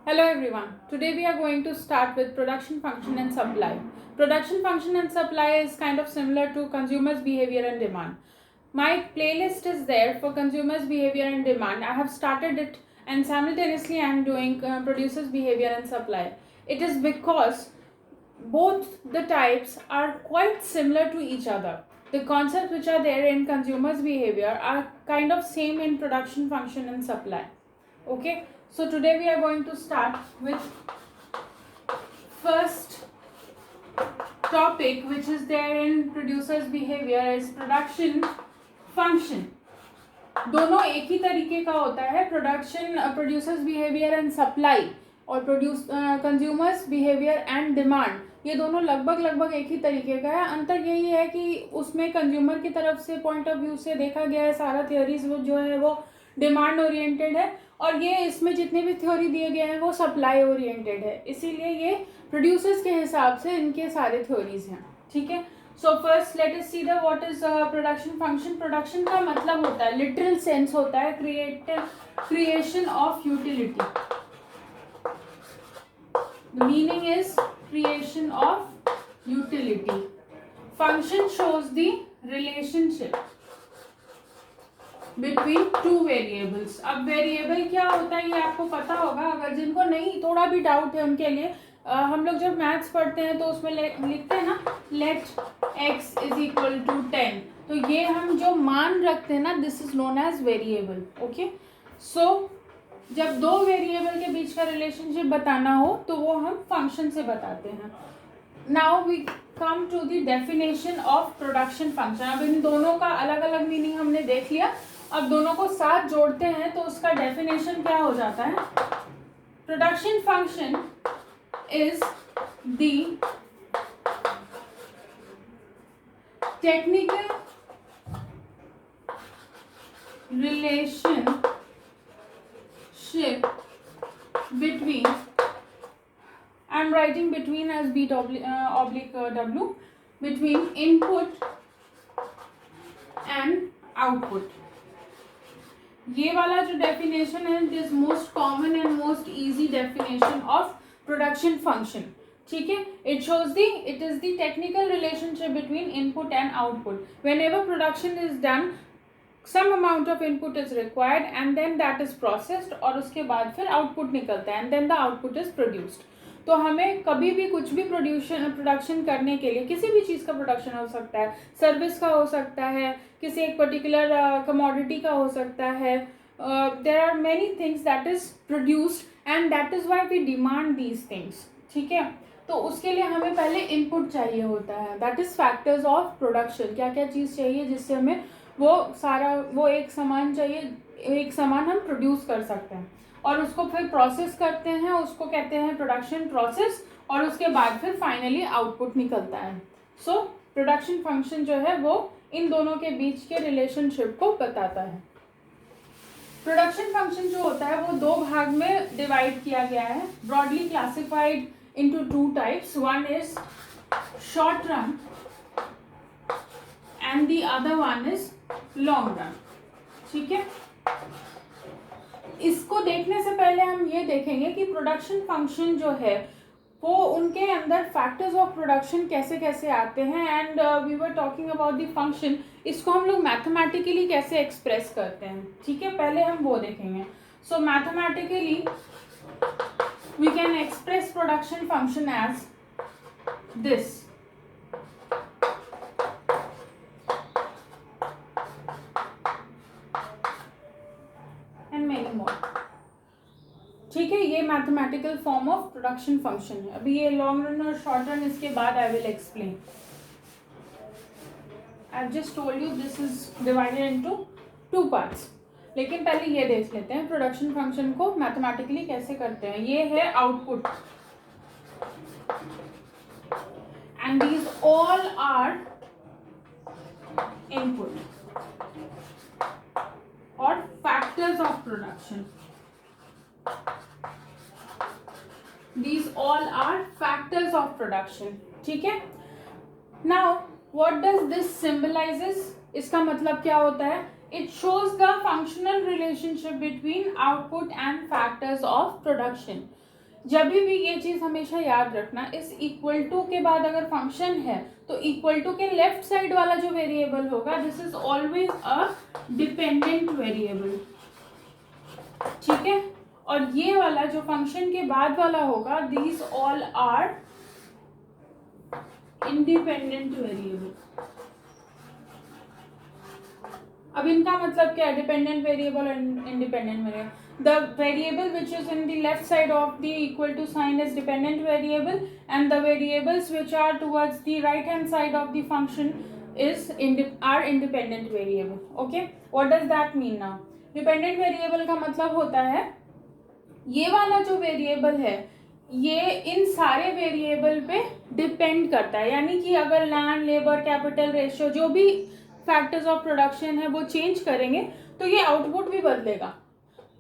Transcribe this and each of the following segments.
Hello everyone. Today we are going to start with production function and supply. Production function and supply is kind of similar to consumers behavior and demand. My playlist is there for consumers behavior and demand. I have started it and simultaneously I am doing producers behavior and supply. It is because both the types are quite similar to each other. The concepts which are there in consumers behavior are kind of same in production function and supply. Okay, so today we are going to start with first topic which is there in producers behavior is production function. दोनों एक ही तरीके का होता है, production producers behaviour and supply और produce consumers behaviour and demand, ये दोनों लगभग एक ही तरीके का है. अंतर यही है कि उसमें कंज्यूमर की तरफ से पॉइंट ऑफ व्यू से देखा गया है, सारा थ्योरीज जो है वो डिमांड ओरिएंटेड है और ये इसमें जितने भी थ्योरी दिए गए हैं वो सप्लाई ओरिएंटेड है, इसीलिए ये प्रोड्यूसर्स के हिसाब से इनके सारे थ्योरीज हैं. ठीक है, so first let us see the what is production function. Production का मतलब होता है, लिटरल सेंस होता है, creation of utility. The meaning is creation of utility. Function shows the relationship between two variables. अब वेरिएबल क्या होता है ये आपको पता होगा, अगर जिनको नहीं थोड़ा भी डाउट है उनके लिए हम लोग जब मैथ्स पढ़ते हैं तो उसमें लिखते हैं ना, let x is equal to 10. तो ये हम जो मान रखते हैं ना, this is known as variable. Okay, so जब दो वेरिएबल के बीच का रिलेशनशिप बताना हो तो वो हम फंक्शन से बताते हैं. Now we come to the definition of production function. अब इन दोनों का अलग अलग मीनिंग हमने देख लिया, अब दोनों को साथ जोड़ते हैं तो उसका डेफिनेशन क्या हो जाता है. Production function is the technical relationship between, I'm writing between as b oblique w, between input and output. ये वाला जो डेफिनेशन है, this most common and most easy definition of production function. ठीक है, it is the technical relationship between input and output. Whenever production is done, some amount of input is required and then that is processed और उसके बाद फिर output निकलता है and then the output is produced. तो हमें कभी भी कुछ भी प्रोडक्शन करने के लिए किसी भी चीज़ का प्रोडक्शन हो सकता है, सर्विस का हो सकता है, किसी एक पर्टिकुलर कमोडिटी का हो सकता है. There are many things that is produced and that is why we demand these things. ठीक है, तो उसके लिए हमें पहले इनपुट चाहिए होता है, that is factors of production. क्या क्या चीज़ चाहिए जिससे हमें वो एक सामान चाहिए, एक सामान हम प्रोड्यूस कर सकते हैं और उसको फिर प्रोसेस करते हैं, उसको कहते हैं प्रोडक्शन प्रोसेस और उसके बाद फिर फाइनली आउटपुट निकलता है. सो प्रोडक्शन फंक्शन जो है वो इन दोनों के बीच के रिलेशनशिप को बताता है. प्रोडक्शन फंक्शन जो होता है वो दो भाग में डिवाइड किया गया है, broadly classified into two types. One is short run and the other one is long run. ठीक है, इसको देखने से पहले हम ये देखेंगे कि प्रोडक्शन फंक्शन जो है वो उनके अंदर फैक्टर्स ऑफ प्रोडक्शन कैसे कैसे आते हैं. And we were talking about the function, इसको हम लोग मैथमेटिकली कैसे एक्सप्रेस करते हैं. ठीक है, पहले हम वो देखेंगे. So mathematically we can express production function as this. ठीक है, ये mathematical form of production function है. अभी ये लॉन्ग रन और शॉर्ट रन इसके बाद I will explain. I have just told you this is divided into two parts. लेकिन पहले ये देख लेते हैं प्रोडक्शन फंक्शन को मैथमेटिकली कैसे करते हैं. ये है output and these all are input और factors of production. These all are factors of production. ठीक है, now what does this symbolizes? इसका मतलब क्या होता है? It shows the functional relationship between output and factors of production. जब भी ये चीज हमेशा याद रखना, इस इक्वल टू के बाद अगर फंक्शन है तो इक्वल टू के लेफ्ट साइड वाला जो वेरिएबल होगा this is always a dependent variable, ठीक है। और ये वाला जो फंक्शन के बाद वाला होगा these all are independent variable. अब इनका मतलब क्या है, डिपेंडेंट वेरिएबल और independent variable? The variable which is in the left side of the equal to sign is dependent variable, and the variables which are towards the right hand side of the function is are independent variable. Okay, what does that mean now? Dependent variable का मतलब होता है ये वाला जो variable है ये इन सारे वेरिएबल पे डिपेंड करता है, यानी कि अगर लैंड, लेबर, कैपिटल, रेशियो जो भी फैक्टर्स ऑफ प्रोडक्शन है वो चेंज करेंगे तो ये आउटपुट भी बदलेगा।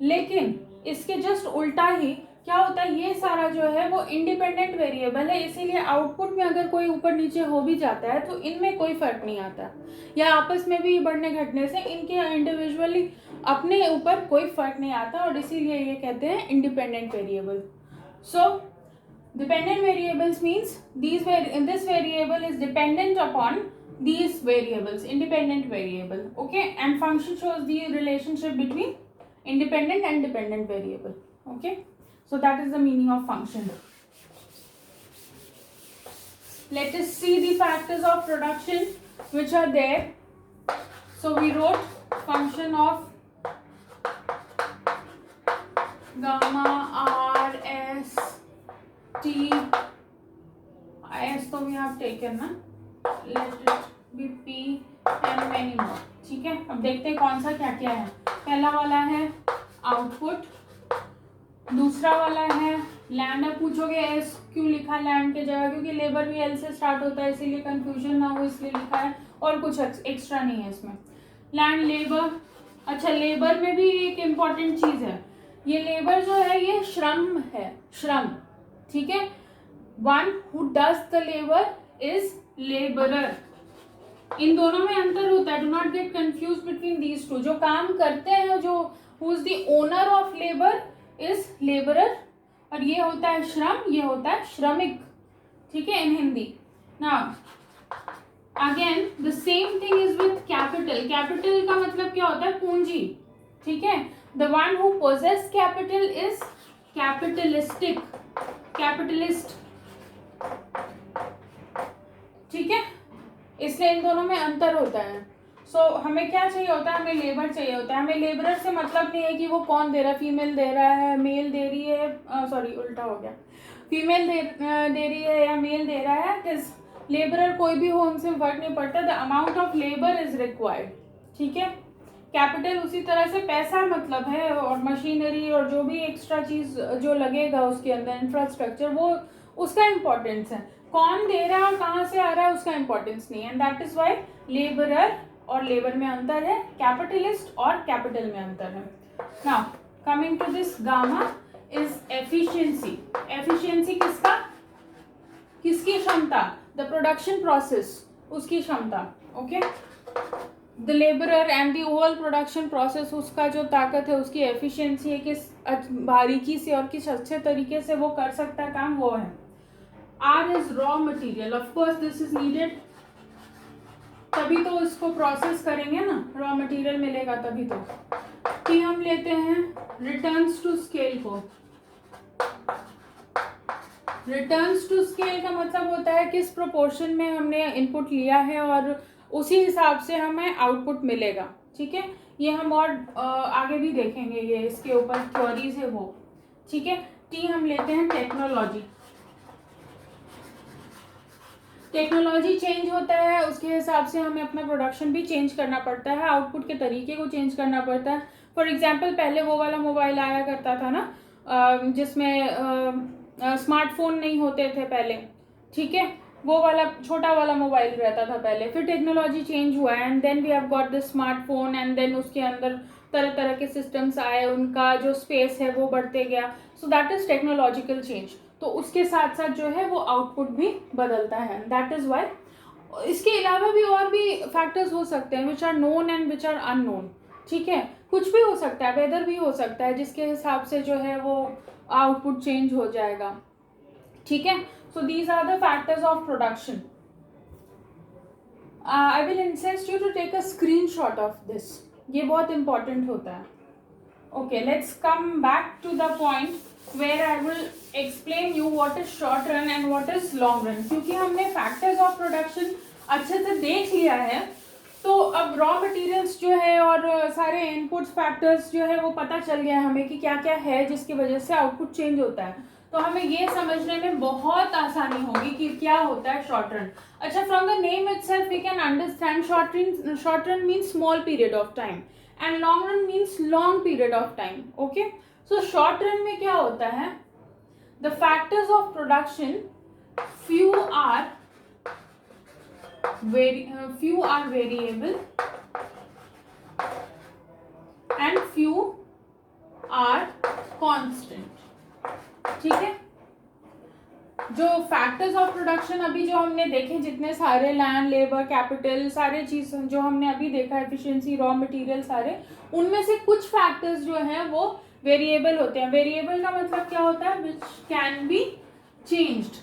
लेकिन इसके जस्ट उल्टा ही क्या होता है, ये सारा जो है वो इंडिपेंडेंट वेरिएबल है, इसीलिए आउटपुट में अगर कोई ऊपर नीचे हो भी जाता है तो इनमें कोई फर्क नहीं आता, या आपस में भी बढ़ने घटने से इनके इंडिविजुअली अपने ऊपर कोई फर्क नहीं आता, और इसीलिए ये कहते हैं independent variable. So dependent variables means this variable is dependent upon these variables, independent variable, okay, and function shows the relationship between independent and dependent variable, okay. So that is the meaning of function. Let us see the factors of production which are there. So we wrote function of gamma r s t s, so we have taken na, let it be p and many more, ठीक है। अब देखते हैं कौन सा क्या क्या है। पहला वाला है आउटपुट, दूसरा वाला है लैंड। अब पूछोगे एस क्यों लिखा लैंड के जगह, क्योंकि लेबर भी एल से स्टार्ट होता है इसीलिए कंफ्यूजन ना हो इसलिए लिखा है, और कुछ एक्स्ट्रा नहीं है इसमें। लैंड, लेबर, अच्छा लेबर में भी एक इम्पॉर्टेंट चीज है, ये लेबर जो है ये श्रम है, श्रम, ठीक है। One who does the labour is labourer, इन दोनों में अंतर होता है, do not get confuse between these two. जो काम करते हैं, जो who is the owner of labour is labourer, और ये होता है श्रम, ये होता है श्रमिक, ठीक है, in Hindi. Now again the same thing is with capital. Capital का मतलब क्या होता है, पूंजी, ठीक है। The one who possess capital is capitalistic, capitalist, ठीक है। इसलिए इन दोनों में अंतर होता है। सो हमें क्या चाहिए होता है, हमें लेबर चाहिए होता है। हमें लेबरर से मतलब नहीं है कि वो कौन दे रहा है, फीमेल दे रहा है, मेल दे रही है, सॉरी उल्टा हो गया, फीमेल दे रही है या मेल दे रहा है। लेबरर कोई भी हो उनसे फर्क नहीं पड़ता, the amount of labour is required, ठीक है। कैपिटल उसी तरह से पैसा मतलब है, और मशीनरी और जो भी एक्स्ट्रा चीज जो लगेगा उसके अंदर, इंफ्रास्ट्रक्चर, वो उसका इम्पोर्टेंस है। कौन दे रहा है और कहाँ से आ रहा है उसका इम्पोर्टेंस नहीं है, and that is why labourer और लेबर में अंतर है, कैपिटलिस्ट और कैपिटल में अंतर है। Now coming to this, gamma is efficiency. Efficiency किसका, किसकी क्षमता, द प्रोडक्शन प्रोसेस, उसकी क्षमता, okay. The labourer and the whole production process, उसका जो ताकत है, उसकी एफिशिएंसी है, किस बारीकी से और किस अच्छे तरीके से वो कर सकता है काम, वो है। R is raw material, of course this is needed, तभी तो इसको प्रोसेस करेंगे ना, रॉ मटेरियल मिलेगा तभी तो। कि हम लेते हैं रिटर्न्स टू स्केल को। रिटर्न्स टू स्केल का मतलब होता है किस प्रोपोर्शन में हमने इनपुट लिया है और उसी हिसाब से हमें आउटपुट मिलेगा, ठीक है। ये हम और आगे भी देखेंगे, ये इसके ऊपर थ्योरीज है वो, ठीक है। टी हम लेते हैं टेक्नोलॉजी। टेक्नोलॉजी चेंज होता है, उसके हिसाब से हमें अपना प्रोडक्शन भी चेंज करना पड़ता है, आउटपुट के तरीके को चेंज करना पड़ता है। फॉर एग्जांपल पहले वो वाला मोबाइल आया करता था ना जिसमें स्मार्टफोन नहीं होते थे पहले, ठीक है, वो वाला छोटा वाला मोबाइल रहता था पहले। फिर टेक्नोलॉजी चेंज हुआ and then we have got the smartphone, and then उसके अंदर तरह तरह के सिस्टम्स आए, उनका जो स्पेस है वो बढ़ते गया। So that is technological change. तो उसके साथ साथ जो है वो आउटपुट भी बदलता है, दैट इज वाई। इसके अलावा भी और भी फैक्टर्स हो सकते हैं which are known and which are unknown, ठीक है। कुछ भी हो सकता है, वेदर भी हो सकता है जिसके हिसाब से जो है वो आउटपुट चेंज हो जाएगा, ठीक है. So these are the factors of production. I will insist you to take a screenshot of this. ये बहुत इंपॉर्टेंट होता है. Okay, let's come back to the point where I will explain you what is short run and what is long run. क्योंकि हमने factors of production अच्छे से देख लिया है, तो अब रॉ मटेरियल्स जो है और सारे इनपुट फैक्टर्स जो है वो पता चल गया है हमें कि क्या क्या है जिसकी वजह से आउटपुट चेंज होता है. तो हमें ये समझने में बहुत आसानी होगी कि क्या होता है शॉर्ट रन. अच्छा, from the name itself we can understand short run means small period of time and long run means long period of time. Okay, so short run में क्या होता है, the factors of production, few are variable and few are constant. ठीक है. जो factors of production अभी जो हमने देखे, जितने सारे लैंड, लेबर, कैपिटल, सारे चीज जो हमने अभी देखा, एफिशिएंसी, रॉ मटेरियल, सारे उनमें से कुछ फैक्टर्स जो हैं वो वेरिएबल होते हैं. वेरिएबल का मतलब क्या होता है, विच कैन बी चेंज्ड,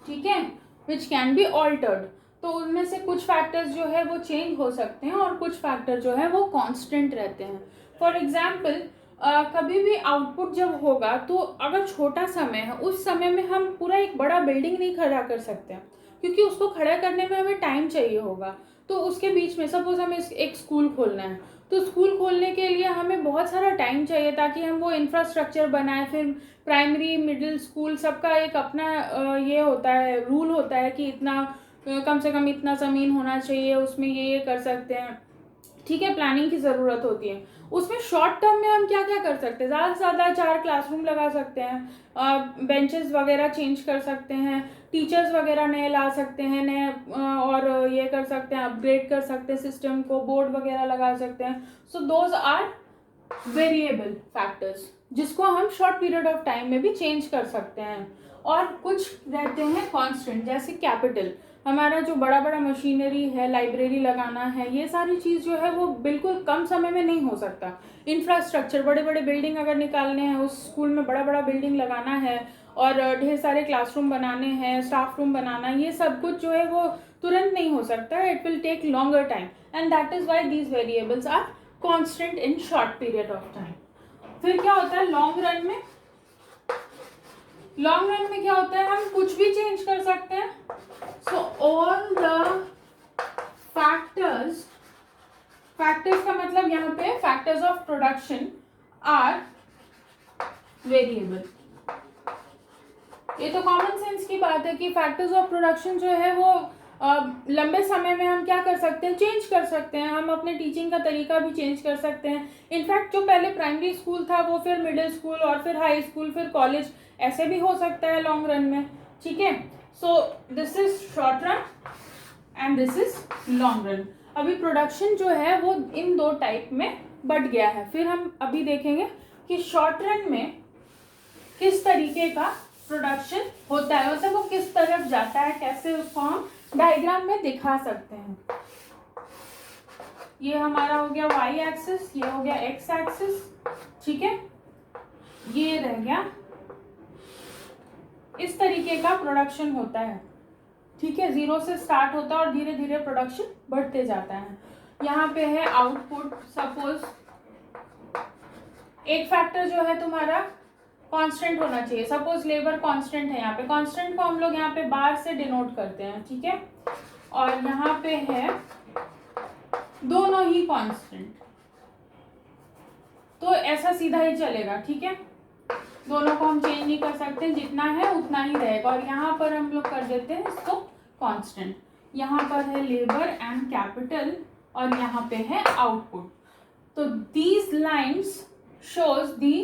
ठीक है, विच कैन बी ऑल्टर्ड. तो उनमें से कुछ फैक्टर्स जो है वो चेंज हो सकते हैं और कुछ फैक्टर जो है वो कांस्टेंट रहते हैं. फॉर एग्जांपल, कभी भी आउटपुट जब होगा तो अगर छोटा समय है, उस समय में हम पूरा एक बड़ा बिल्डिंग नहीं खड़ा कर सकते हैं, क्योंकि उसको खड़ा करने में हमें टाइम चाहिए होगा. तो उसके बीच में सपोज हमें एक स्कूल खोलना है, तो स्कूल खोलने के लिए हमें बहुत सारा टाइम चाहिए ताकि हम वो इंफ्रास्ट्रक्चर बनाएं. फिर प्राइमरी, मिडिल स्कूल, सबका एक अपना ये होता है, रूल होता है कि इतना कम से कम इतना ज़मीन होना चाहिए, उसमें ये कर सकते हैं, ठीक है. प्लानिंग की ज़रूरत होती है. उसमें शॉर्ट टर्म में हम क्या क्या कर सकते हैं, ज़्यादा से ज़्यादा 4 क्लासरूम लगा सकते हैं, बेंचेस वगैरह चेंज कर सकते हैं, टीचर्स वगैरह नए ला सकते हैं, नए और ये कर सकते हैं, अपग्रेड कर सकते हैं सिस्टम को, बोर्ड वगैरह लगा सकते हैं. So those are variable factors जिसको हम शॉर्ट पीरियड ऑफ टाइम में भी चेंज कर सकते हैं. और कुछ रहते हैं कांस्टेंट, जैसे कैपिटल, हमारा जो बड़ा बड़ा मशीनरी है, लाइब्रेरी लगाना है, ये सारी चीज़ जो है वो बिल्कुल कम समय में नहीं हो सकता. इंफ्रास्ट्रक्चर, बड़े बड़े बिल्डिंग अगर निकालने हैं, उस स्कूल में बड़ा बड़ा बिल्डिंग लगाना है और ढेर सारे क्लासरूम बनाने हैं, स्टाफ रूम बनाना है, ये सब कुछ जो है वो तुरंत नहीं हो सकता. It will take longer time and that is why these variables are constant in short period of time. फिर क्या होता है लॉन्ग रन में, लॉन्ग रन में क्या होता है, हम कुछ भी चेंज कर सकते हैं. सो ऑल द फैक्टर्स का मतलब यहाँ पे factors of production are variable. ये तो कॉमन सेंस की बात है कि फैक्टर्स ऑफ प्रोडक्शन जो है वो लंबे समय में हम क्या कर सकते हैं, चेंज कर सकते हैं. हम अपने टीचिंग का तरीका भी चेंज कर सकते हैं. इनफैक्ट जो पहले प्राइमरी स्कूल था वो फिर मिडिल स्कूल और फिर हाई स्कूल, फिर कॉलेज, ऐसे भी हो सकता है लॉन्ग रन में, ठीक है. So this is short run and this is long run. अभी प्रोडक्शन जो है वो इन दो टाइप में बढ़ गया है. फिर हम अभी देखेंगे कि शॉर्ट रन में किस तरीके का प्रोडक्शन होता है, मतलब वो किस तरफ जाता है, कैसे उसको हम डायग्राम में दिखा सकते हैं. ये हमारा हो गया y एक्सिस, ये हो गया x एक्सिस, ठीक है. ये रह गया, इस तरीके का प्रोडक्शन होता है, ठीक है. 0 से स्टार्ट होता है और धीरे धीरे प्रोडक्शन बढ़ते जाता है. यहाँ पे है आउटपुट. सपोज एक फैक्टर जो है तुम्हारा कांस्टेंट होना चाहिए. सपोज लेबर कांस्टेंट है, यहाँ पे कांस्टेंट को हम लोग यहाँ पे बार से डिनोट करते हैं, ठीक है. और यहाँ पे है दोनों ही कांस्टेंट, तो ऐसा सीधा ही चलेगा, ठीक है. दोनों को हम चेंज नहीं कर सकते, जितना है उतना ही रहेगा. और यहाँ पर हम लोग कर देते हैं इसको कांस्टेंट. यहाँ पर है लेबर एंड कैपिटल और यहाँ पे है आउटपुट. तो these lines shows the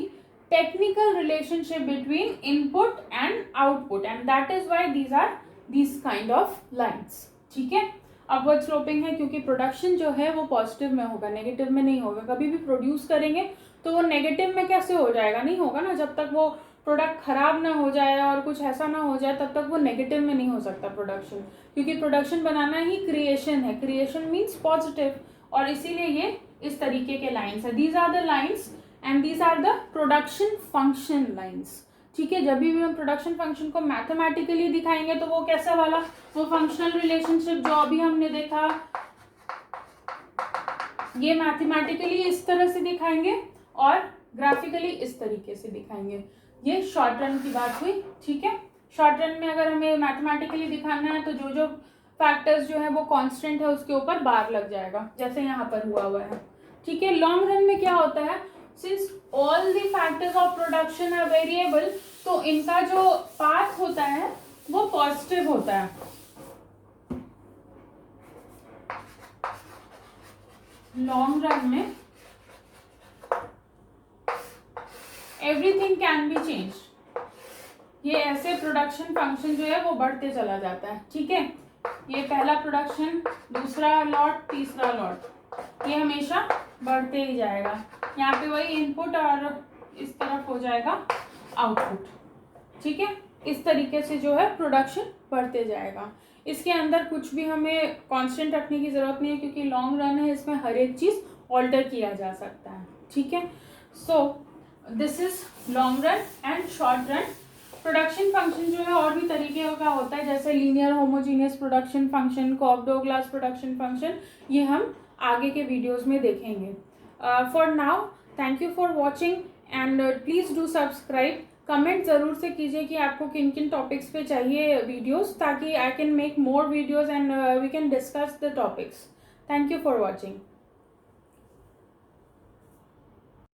technical relationship between input and output and that is why these are these kind of lines, ठीक है. अपवर्ड स्लोपिंग है क्योंकि प्रोडक्शन जो है वो पॉजिटिव में होगा, नेगेटिव में नहीं होगा. कभी भी प्रोड्यूस करेंगे तो वो नेगेटिव में कैसे हो जाएगा, नहीं होगा ना. जब तक वो प्रोडक्ट खराब ना हो जाए और कुछ ऐसा ना हो जाए तब तक वो नेगेटिव में नहीं हो सकता प्रोडक्शन, क्योंकि प्रोडक्शन बनाना ही क्रिएशन है. क्रिएशन मीन्स पॉजिटिव, और इसीलिए ये इस तरीके के लाइन्स है. These are the lines and these are the production function lines. ठीक है, जब भी हम प्रोडक्शन फंक्शन को मैथमेटिकली दिखाएंगे तो वो कैसा वाला, वो फंक्शनल रिलेशनशिप जो अभी हमने देखा, ये मैथमेटिकली इस तरह से दिखाएंगे और ग्राफिकली इस तरीके से दिखाएंगे। ये शॉर्ट रन की बात हुई। ठीक है, शॉर्ट रन में अगर हमें मैथमेटिकली दिखाना है तो जो जो फैक्टर्स जो है वो कांस्टेंट है उसके ऊपर बार लग जाएगा, जैसे यहाँ पर हुआ है। ठीक है, लॉन्ग रन में क्या होता है, since all the factors of production are variable, तो इनका जो पाथ होता है वो पॉजिटिव होता है। लॉन्ग रन में एवरीथिंग कैन बी चेंज्ड, ये ऐसे प्रोडक्शन फंक्शन जो है वो बढ़ते चला जाता है। ठीक है, ये पहला प्रोडक्शन, दूसरा लॉट, तीसरा लॉट, ये हमेशा बढ़ते ही जाएगा। यहाँ पे वही इनपुट और इस तरफ हो जाएगा आउटपुट। ठीक है, इस तरीके से जो है प्रोडक्शन बढ़ते जाएगा। इसके अंदर कुछ भी हमें कांस्टेंट रखने की जरूरत नहीं है क्योंकि लॉन्ग रन है, इसमें हर एक चीज ऑल्टर किया जा सकता है। ठीक है, so this is long run and short run. Production function जो है और भी तरीके का होता है, जैसे linear homogeneous production function, Cobb Douglas production function, ये हम आगे के वीडियोस में देखेंगे। For now thank you for watching and please do subscribe. Comment ज़रूर से कीजिए कि आपको किन किन टॉपिक्स पे चाहिए वीडियोस, ताकि I can make more videos and we can discuss the topics. Thank you for watching.